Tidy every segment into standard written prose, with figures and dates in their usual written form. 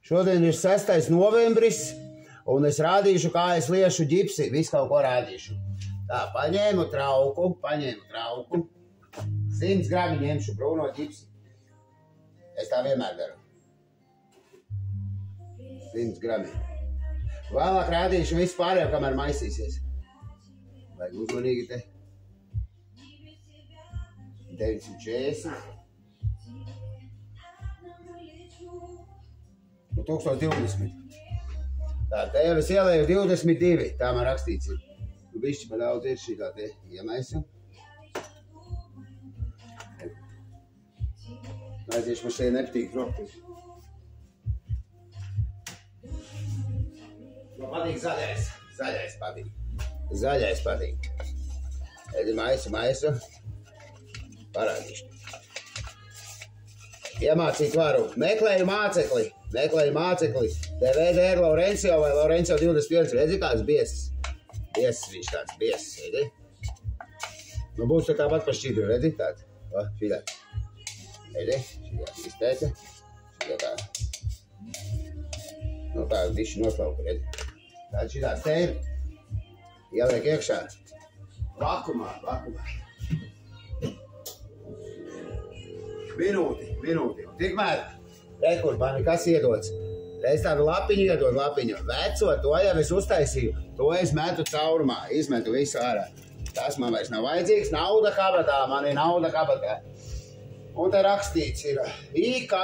Šodien ir 6. novembris, un es rādīšu, kā es liešu ģipsi, visu kaut ko rādīšu. Tā, paņēmu trauku. 100 grami ņemšu brūno ģipsi. Es tā vienmēr daru. 100 grami. Vēlāk rādīšu visu pārējo, kamēr maisīsies. Vajag uzmanīgi te. 940. 1020. Tā, te jau es ielēju 22. Tā man rakstīts ir. Bišķi pa daudz ir šī tā te iemaisu. Aiziešu man šeit nepatīk rokties. Man patīk zaļais. Zaļais patīk. Zaļais patīk. Edi maisu. Parādīšu. Iemācīt varu. Meklēju mācekli. DVD Laurencio vai Laurencio 21. Redzi kāds biesis. Biesis viņš tāds. Biesis, edi. Nu būs tāpat pa šķidru, redzi tāds. O, šitā. Edi. Šitā izteica. Šitā tā. Nu tā viši noslauka, redzi. Tāda šitā te ir. Ieliek iekšā. Vakumā. Minūti. Tikmēr, rekur, man kas iedots. Es tādu lapiņu iedod lapiņu. Veco, to jau es uztaisīju. To es metu caurumā, izmetu visu ārā. Tas man vairs nav vajadzīgs. Nauda kabatā, man ir nauda kabatā. Un te rakstīts ir IK,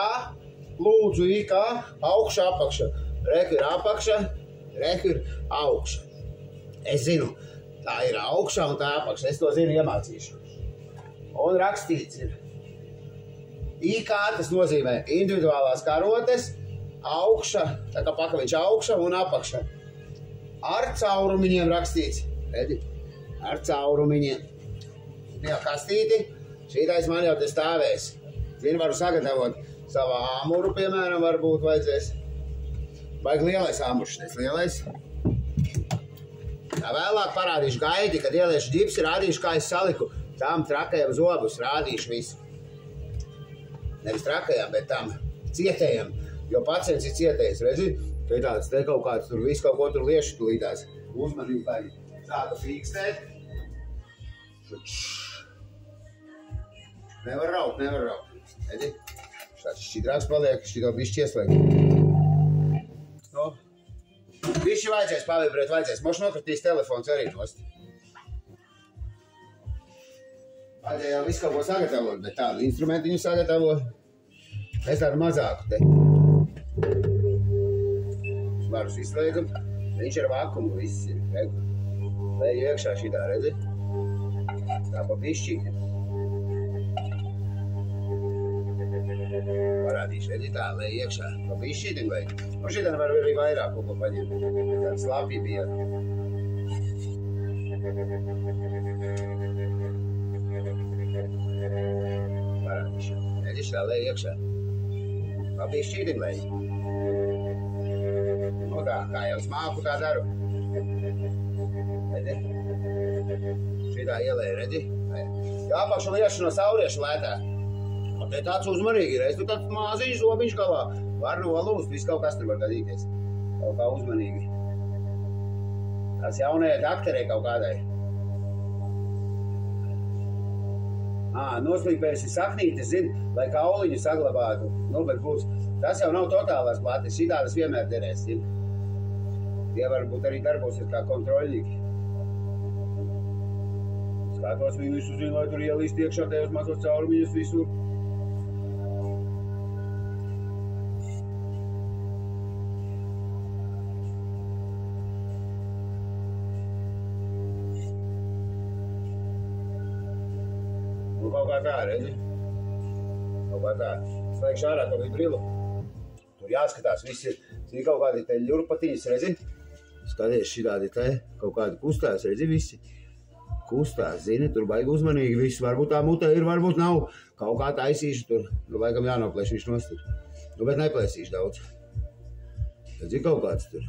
lūdzu IK, augša, apakša. Rekur apakša, rekur augša. Es zinu, tā ir augšā un tā apakša. Es to zinu, iemācīšu. Un rakstīts ir IK, tas nozīmē individuālās karotes, augša, tā kā pakaviņš augša un apakša. Ar caurumiņiem rakstīts. Redzi? Ar caurumiņiem. Jā, kastīti. Šītais man jau te stāvēs. Zinu, varu sagatavot savu āmuru, piemēram, varbūt vajadzēs. Vajag lielais āmurs, šitais lielais. Tā vēlāk parādīšu gaidi, kad ieliešu ģipsi, rādīšu, kā es saliku tām trakajam zobus, rādīšu visu. Nevis trakajām, bet tam cietējam, jo pacients ir cietējis, redzi? Te tāds, te kaut kāds tur visu kaut ko tur liešu tulītās. Uzmanīgi, lai sāka fīkstēt. Nevar raut. Redzi? Šāds šķidrāks paliek, šķidro bišķi ieslēgt. No. Bišķi vajadzēs pavibrēt, Moš nokritīs telefons arī nost. Vajadzēja jau visu kaut ko sagatavot, bet tādu instrumentiņu sagatavo. Es tādu mazāku te. Varus izslēgam. Viņš ar vakumu viss ir. Leju iekšā šitā, redzi? Tā pa bišķīti. Parādīšu, redzi tā, leju iekšā. Pa bišķīti leju. Un šitā var arī vairāk kaut ko paņemt. Tāda slapji bija. Parādīšu. Redzi šitā leju iekšā. Pa bišķīti leju. Nu tā, kā jau smāku tā daru. Redzi? Šitā ielēja, redzi? Jāpakšu liešu no sauriešu lētā. Un te tāds uzmanīgi ir, tu tāds māziņš zobiņš galā. Var nolūst, viss kaut kas tur var gadīties. Kaut kā uzmanīgi. Tās jaunajai dakterei kaut kādai. Noslīpējusi saknītes, zini, lai kauliņu saglabātu. Nu, bet būs. Tas jau nav totālās plātes, šitādas vienmēr derēs, zini. Tie varbūt arī darbosies kā kontroļļīgi. Skatos viņu visu zinu, lai tur ielīst iekšā tajos mazos caurumiņus visur. Nu, kaut kā tā, redzi? Kaut kā tā. Slēgšu ārā to vibrilu. Tur jāskatās, viss ir. Zini, kaut kādi te ļurpatiņas, redzi? Skaties, šitādi te, kaut kādi kustās, redzi, visi. Kustās, zini, tur baigi uzmanīgi viss. Varbūt tā mutē ir, varbūt nav. Kaut kā taisīšu tur. Nu, laikam jānoplēš viņš nostir. Nu, bet neplēsīšu daudz. Tad ir kaut kāds tur.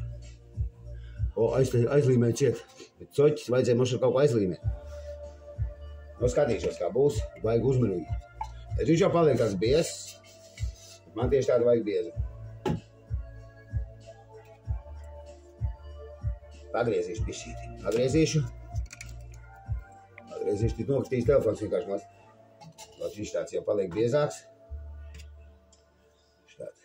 O, aizlīmē ciet. Bet coķis vajadzēja mums ar kaut ko aizlīmēt. Nu, skatīšos, kā būs. Vajag uzmanīgi. Bet viņš jau paliek tāds biezs. Man tieši tādu vajag biezu. Pagriezīšu pišķīti. Pagriezīšu, tik nokritīs telefons vienkārši maz. Lai viņš tāds jau paliek biezāks. Štāds.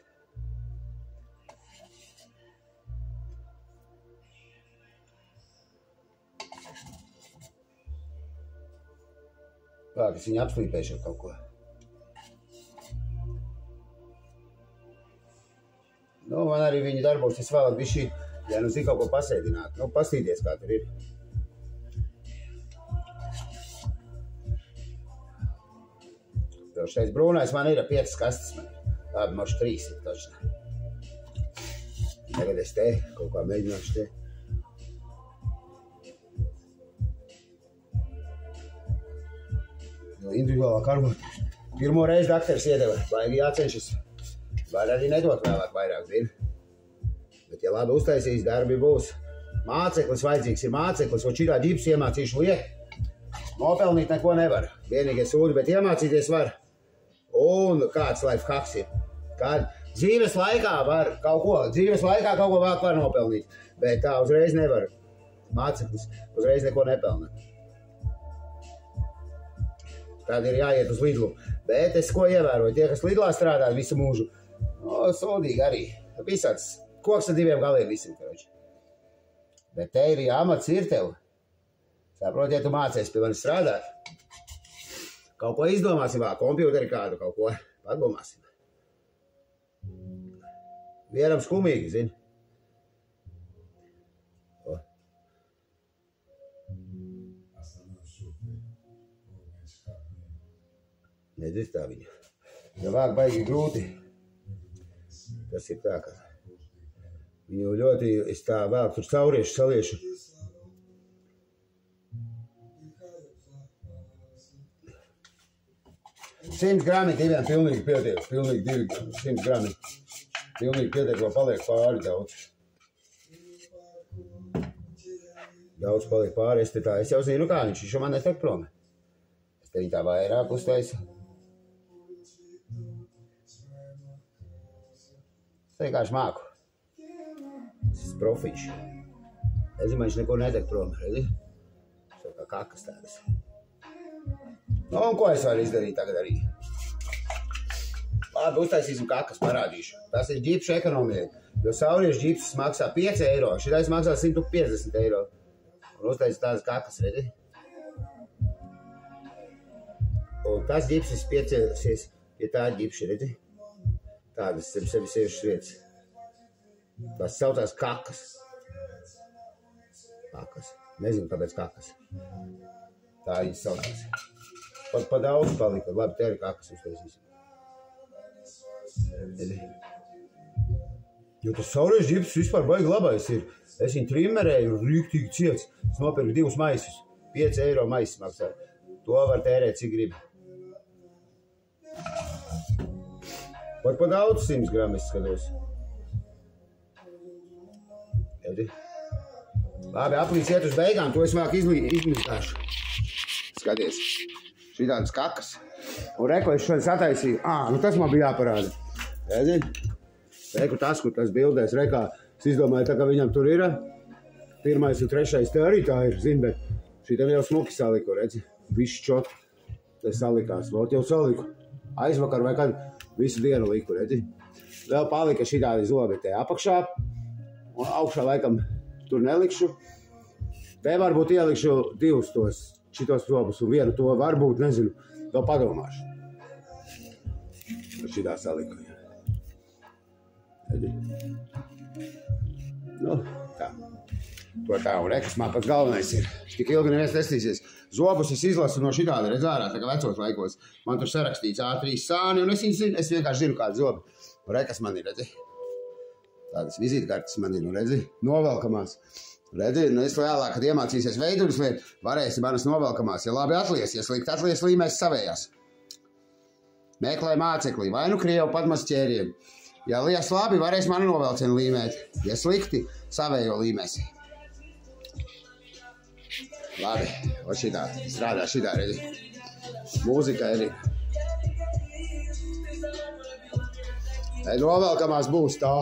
Kā, es viņu apslīpēšu ar kaut ko. Nu, man arī viņi darbos, es vēlāk bišķīt, ja nu zin kaut ko pasēdināt. Nu, pastīties, kā tur ir. Tev šeit brūnais man ir 5 kastes man. Labi, maši 3 ir taču. Tagad es te kaut kā mēģināšu te. Individuālā kargot. Pirmo reizi dakteris iedeva, vajag jācenšas. Var arī nedot vēlāk vairāk, zini. Bet, ja labi uztaisīs, darbi būs. Māceklis vajadzīgs ir māceklis, un šitā ģipsu iemācīšu liek. Nopelnīt neko nevar. Vienīgie sūdi, bet iemācīties var. Un kāds life hacks ir. Kād dzīves laikā var kaut ko vēl var nopelnīt. Bet tā uzreiz nevar. Māceklis uzreiz neko nepelna. Tad ir jāiet uz Lidlu. Bet es ko ievēroju, tie, kas Lidlā strādā visu mūžu, no, sodīgi arī. Visāds koks ar 2 galiem visam, karoči. Bet te ir amats ir tev. Saprot, ja tu mācies pie manis strādāt, kaut ko izdomāsim, kompjūteri kādu, kaut ko padomāsim. Vienam skumīgi, zini. Nedzis tā viņa. Ja vāk baigi grūti. Tas ir tā, ka viņu ļoti, es tā vāk tur cauriešu, saliešu. Simts grami diviem pilnīgi pietiek, pilnīgi 200 grami. Pilnīgi pietiek, vēl paliek pāri daudz. Daudz paliek pāri, es jau zinu kā, viņš jau man netek prom. Es te viņu tā vairāk uztaisu. Es vienkārši māku. Es esmu profiņš. Redzi, man viņš neko netek prom, redzi? Šo kā kakas tādas. Nu, un ko es varu izdarīt tagad arī? Labi, uztaisīsim kakas, parādīšu. Tas ir ģipšu ekonomija. Jo sauriešu ģipsus maksā 5 eiro, šitais maksā 150 eiro. Un uztaisīt tādas kakas, redzi? Un tas ģipsis piecēlusies, ja tā ģipši, redzi? Tādas sevi siešas vietas. Tas saucās kakas. Kakas. Nezinu, kāpēc kakas. Tā viņas saucās. Pat pa daudz palika. Labi, te arī kakas uztaisīsim. Jo tas sauriešu ģipsus vispār baigi labais ir. Es viņu trimmerēju rīktīgi ciets. Es nopirku 2 maisus. 5 eiro maisus maksā. To var tērēt, cik grib. Pat pa daudz 100 gramu es skatos. Redzi? Labi, aplīts iet uz beigām, to es vēl izmizgāšu. Skaties, šitādas kakas. Un reko es šodien sataisīju. Nu tas man bija jāparāda. Redzi? Reku tas, kur tas bildēs rekā. Es izdomāju, tā kā viņam tur ir. 1. un 3. te arī tā ir, zin, bet šitam jau smuki saliku, redzi? Viši čot. Te salikās, lot jau saliku. Aizvakar vai kad visu dienu liku, redzi? Vēl palika šitādi zobi te apakšā. Un augšā laikam tur nelikšu. Te varbūt ielikšu 2 tos šitos zobus un 1 to varbūt, nezinu, vēl padomāšu. Šitā saliku. Redzi? Nu, tā. To tā un rekas man pats galvenais ir. Tik ilgi neviens nestīsies. Zobus es izlasu no šitāda, redz ārā, tā kā vecos laikos. Man tur sarakstīts A3 sāni, un es vienkārši zinu, kāda zoba. Rekas man ir, redzi? Tādas vizītkartes man ir, nu redzi? Novelkamās. Redzi, nu es vēlāk, kad iemācīsies veiduļus liet, varēsi manas novelkamās. Ja labi atlies, ja slikti atlies, līmēs savējās. Meklē māceklī, vai nu krievu padmas ķēriem. Ja lies labi, varēs manu novelcenu līmēt. Ja slikti, savējo līmēs. Labi, o šitā, strādā šitā, redzi. Mūzika arī. Novelkamās būs tā.